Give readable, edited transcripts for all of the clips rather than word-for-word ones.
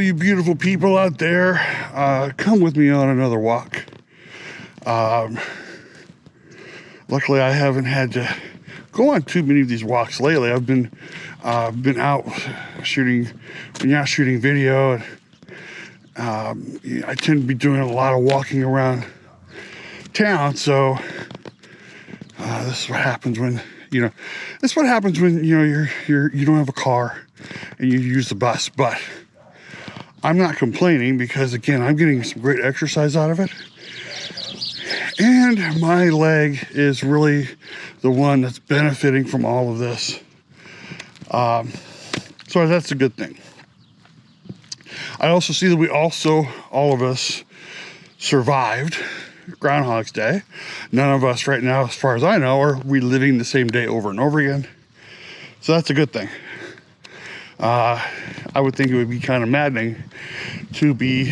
all you beautiful people out there, come with me on another walk. Luckily, I haven't had to go on too many of these walks lately. I've been out shooting video, and I tend to be doing a lot of walking around town. So this is what happens when you don't have a car and you use the bus. But I'm not complaining because, again, I'm getting some great exercise out of it. And my leg is really the one that's benefiting from all of this. So that's a good thing. I also see that all of us survived Groundhog's Day. None of us right now, as far as I know, are reliving the same day over and over again. So that's a good thing. I would think it would be kind of maddening to be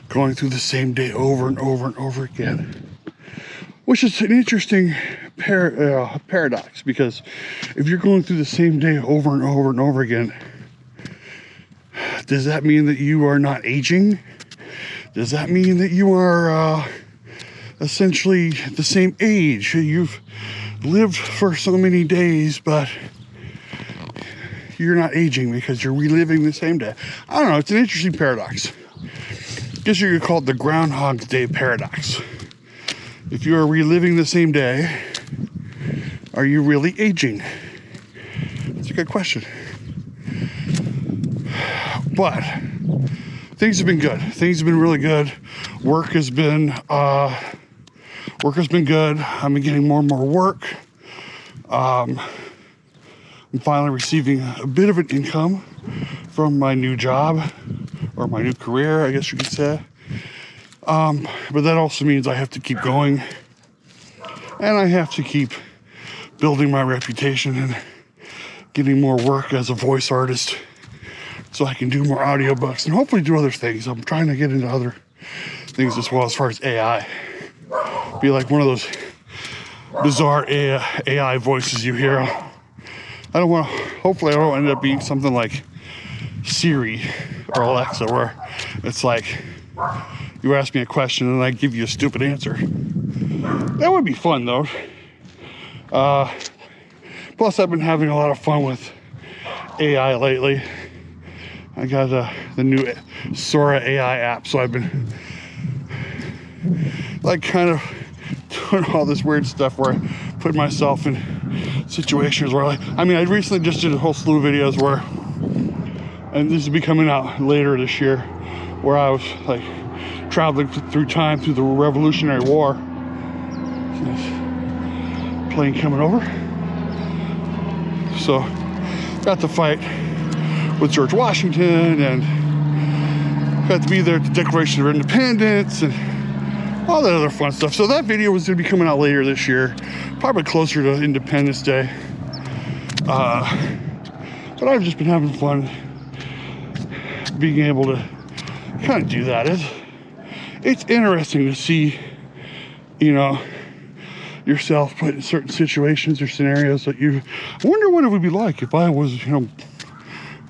going through the same day over and over and over again, which is an interesting paradox, because if you're going through the same day over and over and over again, does that mean that you are not aging? Does that mean that you are essentially the same age? You've lived for so many days, but you're not aging because you're reliving the same day. I don't know. It's an interesting paradox. I guess you could call it the Groundhog's Day paradox. If you are reliving the same day, are you really aging? That's a good question. But things have been good. Things have been really good. Work has been good. I've been getting more and more work. I'm finally receiving a bit of an income from my new job, or my new career, I guess you could say. But that also means I have to keep going, and I have to keep building my reputation and getting more work as a voice artist, so I can do more audiobooks and hopefully do other things. I'm trying to get into other things as well, as far as AI. Be like one of those bizarre AI voices you hear. Hopefully I don't end up being something like Siri or Alexa, where it's like you ask me a question and I give you a stupid answer. That would be fun, though. Plus, I've been having a lot of fun with AI lately. I got the new Sora AI app, so I've been like kind of doing all this weird stuff where I put myself in situations where I recently just did a whole slew of videos where, and this will be coming out later this year, where I was like traveling through time through the Revolutionary War. Plane coming over. So got to fight with George Washington and got to be there at the Declaration of Independence and all that other fun stuff. So that video was going to be coming out later this year, probably closer to Independence Day. But I've just been having fun being able to kind of do that. It's interesting to see, yourself put in certain situations or scenarios that I wonder what it would be like if I was, and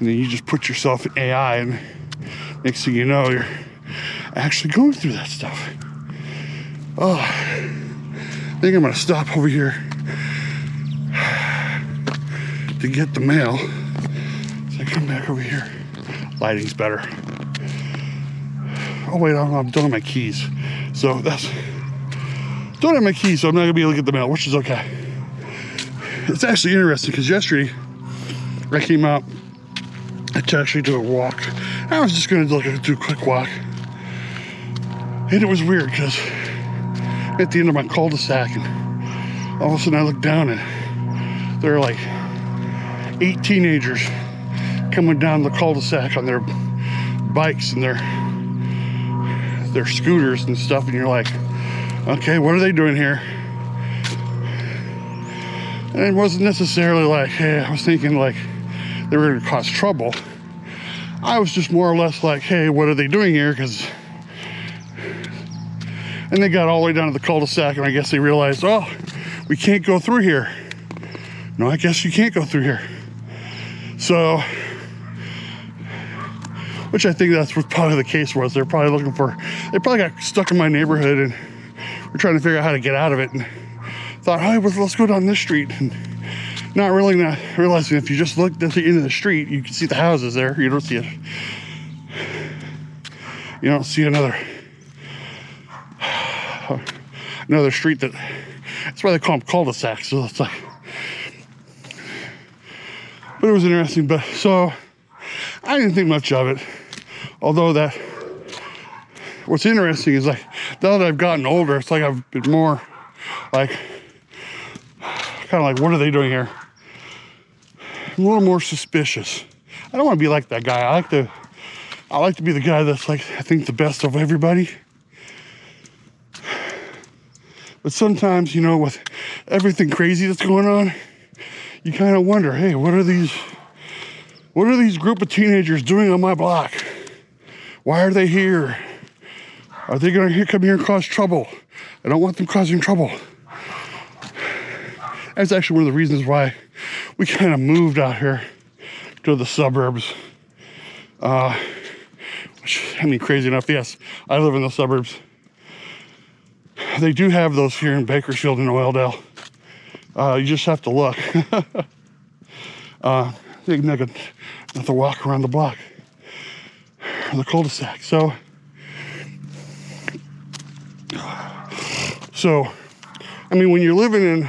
then you just put yourself in AI, and next thing you know, you're actually going through that stuff. Oh, I think I'm going to stop over here to get the mail. So I come back over here. Lighting's better. Oh, wait, I don't have my keys. So don't have my keys, so I'm not going to be able to get the mail, which is okay. It's actually interesting because yesterday I came out to actually do a walk. I was just going to do a quick walk. And it was weird because at the end of my cul-de-sac, and all of a sudden I look down and there are like 8 teenagers coming down the cul-de-sac on their bikes and their scooters and stuff, and you're like, okay, what are they doing here? And it wasn't necessarily like, hey, I was thinking like they were going to cause trouble. I was just more or less like, hey, what are they doing here? And they got all the way down to the cul-de-sac, and I guess they realized, oh, we can't go through here. No, I guess you can't go through here. So which I think that's what probably the case was. They probably got stuck in my neighborhood and were trying to figure out how to get out of it, and thought, hey, let's go down this street, and not realizing if you just looked at the end of the street, you can see the houses there. You don't see it. You don't see another street. That's why they call them cul-de-sacs. So it's like, but it was interesting. But so I didn't think much of it. Although what's interesting is like, now that I've gotten older, it's like I've been more like, kind of like, what are they doing here? I'm a little more suspicious. I don't want to be like that guy. I like to be the guy that's like, I think the best of everybody. But sometimes, with everything crazy that's going on, you kind of wonder, hey, what are these group of teenagers doing on my block? Why are they here? Are they going to come here and cause trouble? I don't want them causing trouble. That's actually one of the reasons why we kind of moved out here to the suburbs. Crazy enough, yes, I live in the suburbs. They do have those here in Bakersfield and Oildale. You just have to look. You can have to walk around the block, or the cul-de-sac. So, when you're living in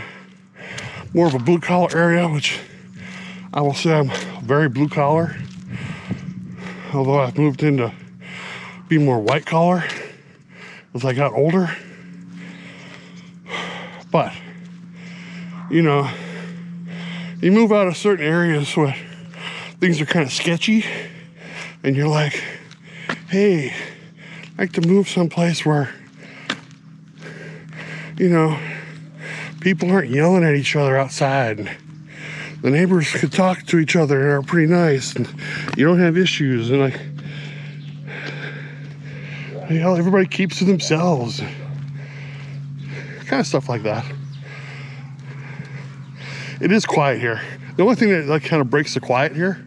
more of a blue-collar area, which I will say I'm very blue-collar, although I've moved into be more white-collar as I got older. But, you move out of certain areas where things are kind of sketchy, and you're like, hey, I'd like to move someplace where, people aren't yelling at each other outside, and the neighbors could talk to each other and are pretty nice, and you don't have issues, and like, everybody keeps to themselves. Kind of stuff like that. It is quiet here. The only thing that kind of breaks the quiet here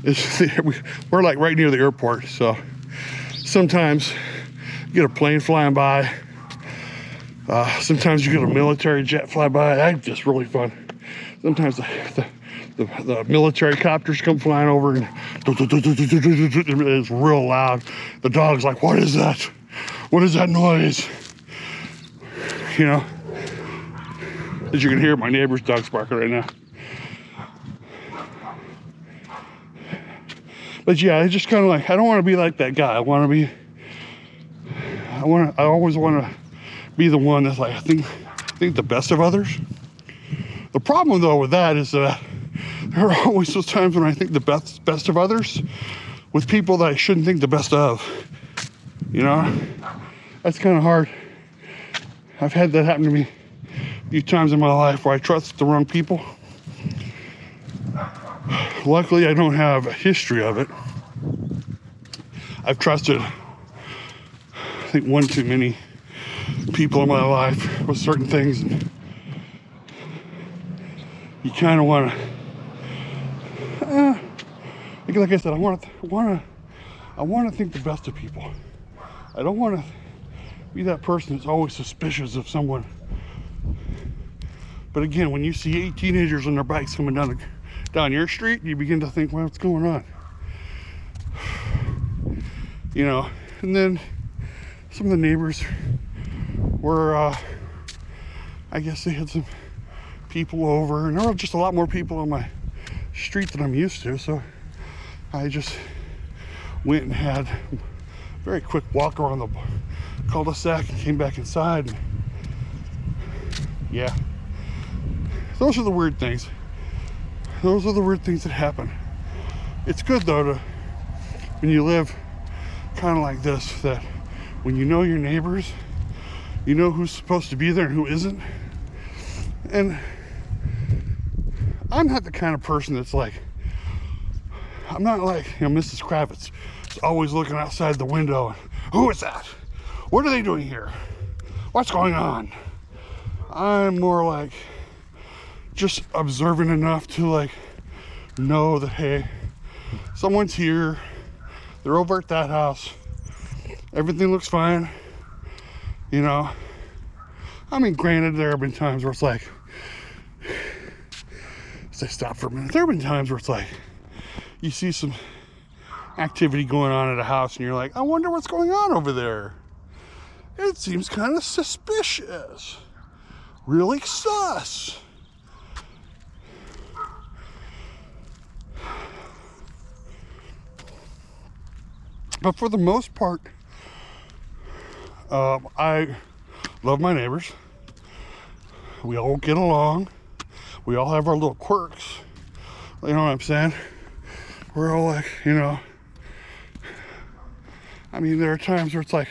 is we're like right near the airport, so sometimes you get a plane flying by. Sometimes you get a military jet fly by. That's just really fun. Sometimes the military copters come flying over, and it's real loud. The dog's like, what is that? What is that noise? As you can hear, my neighbor's dog's barking right now. But yeah, it's just kind of like, I don't want to be like that guy. I always want to be the one that's like, I think the best of others. The problem though with that is that there are always those times when I think the best of others with people that I shouldn't think the best of. That's kind of hard. I've had that happen to me a few times in my life where I trust the wrong people. Luckily, I don't have a history of it. I've trusted, I think, one too many people in my life with certain things. And you kind of want to, like I said, I want to think the best of people. I don't want to be that person that's always suspicious of someone. But again, when you see 8 teenagers on their bikes coming down your street, you begin to think, well, what's going on? And then some of the neighbors were, I guess they had some people over, and there were just a lot more people on my street than I'm used to, so I just went and had a very quick walk around the cul-de-sac and came back inside. And yeah, those are the weird things. Those are the weird things that happen. It's good though when you live kind of like this, that when you know your neighbors, you know who's supposed to be there and who isn't. And I'm not the kind of person that's like, I'm not like, Mrs. Kravitz. It's always looking outside the window. Who is that? What are they doing here? What's going on? I'm more like just observant enough to like know that, hey, someone's here. They're over at that house. Everything looks fine. You know, I mean, granted, there have been times where it's like, as I stop for a minute, there have been times where it's like, you see some activity going on at a house and you're like, I wonder what's going on over there. It seems kind of suspicious. Really sus. But for the most part, I love my neighbors. We all get along. We all have our little quirks. You know what I'm saying? We're all like, you know, I mean, there are times where it's like,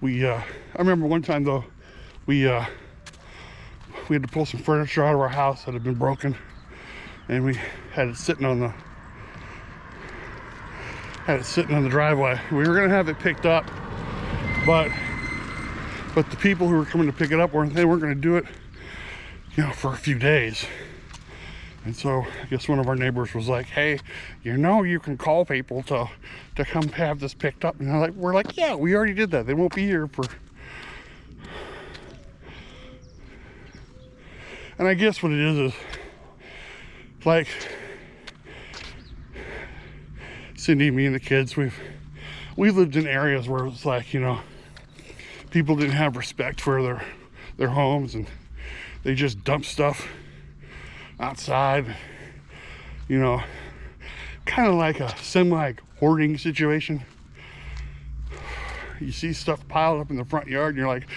I remember one time though, we had to pull some furniture out of our house that had been broken, and we had it sitting on the driveway. We were gonna have it picked up, but the people who were coming to pick it up weren't gonna do it, you know, for a few days. And so I guess one of our neighbors was like, hey, you know, you can call people to come have this picked up. And we're like, yeah, we already did that. They won't be here for... And I guess what it is like, Cindy, me and the kids, we've lived in areas where it's like, you know, people didn't have respect for their homes, and they just dump stuff outside, you know, kind of like a semi-hoarding situation. You see stuff piled up in the front yard and you're like,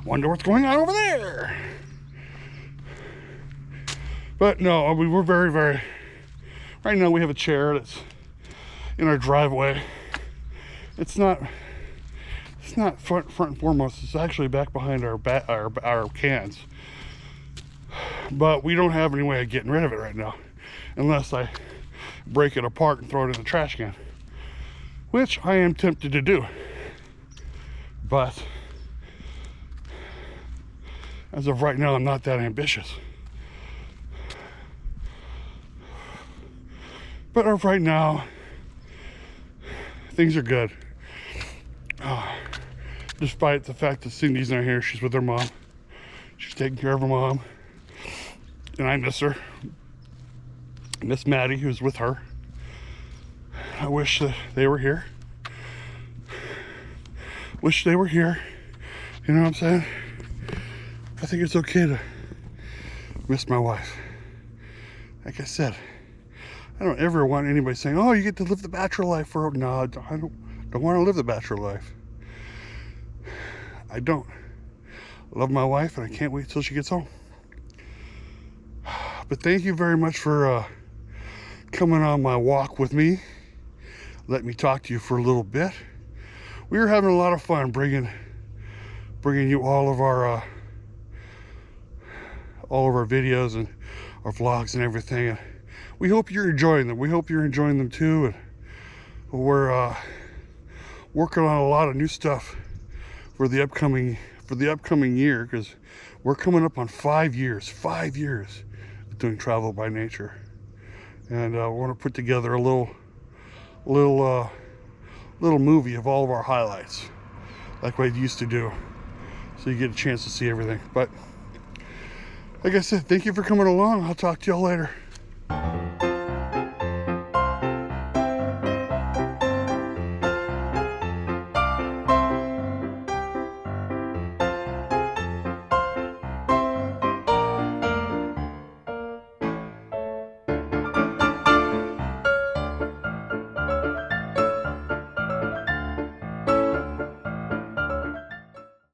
wonder what's going on over there. But no, I mean, we're very, very, right now we have a chair that's in our driveway. It's not front and foremost, it's actually back behind our cans. But we don't have any way of getting rid of it right now, unless I break it apart and throw it in the trash can, which I am tempted to do. But as of right now, I'm not that ambitious. But of right now, things are good. Despite the fact that Cindy's not here, she's with her mom. She's taking care of her mom. And I miss her. Miss Maddie, who's with her. I wish that they were here. Wish they were here. You know what I'm saying? I think it's okay to miss my wife. Like I said, I don't ever want anybody saying, oh, you get to live the bachelor life for... No, I don't want to live the bachelor life. I don't. I love my wife, and I can't wait till she gets home. But thank you very much for coming on my walk with me. Let me talk to you for a little bit. We were having a lot of fun bringing you all of our videos and our vlogs and everything. And we hope you're enjoying them. We hope you're enjoying them too. And we're working on a lot of new stuff for the upcoming year, because we're coming up on 5 years doing Travel by Nature, and I want to put together a little movie of all of our highlights, like what I used to do, so you get a chance to see everything. But like I said, thank you for coming along. I'll talk to y'all later.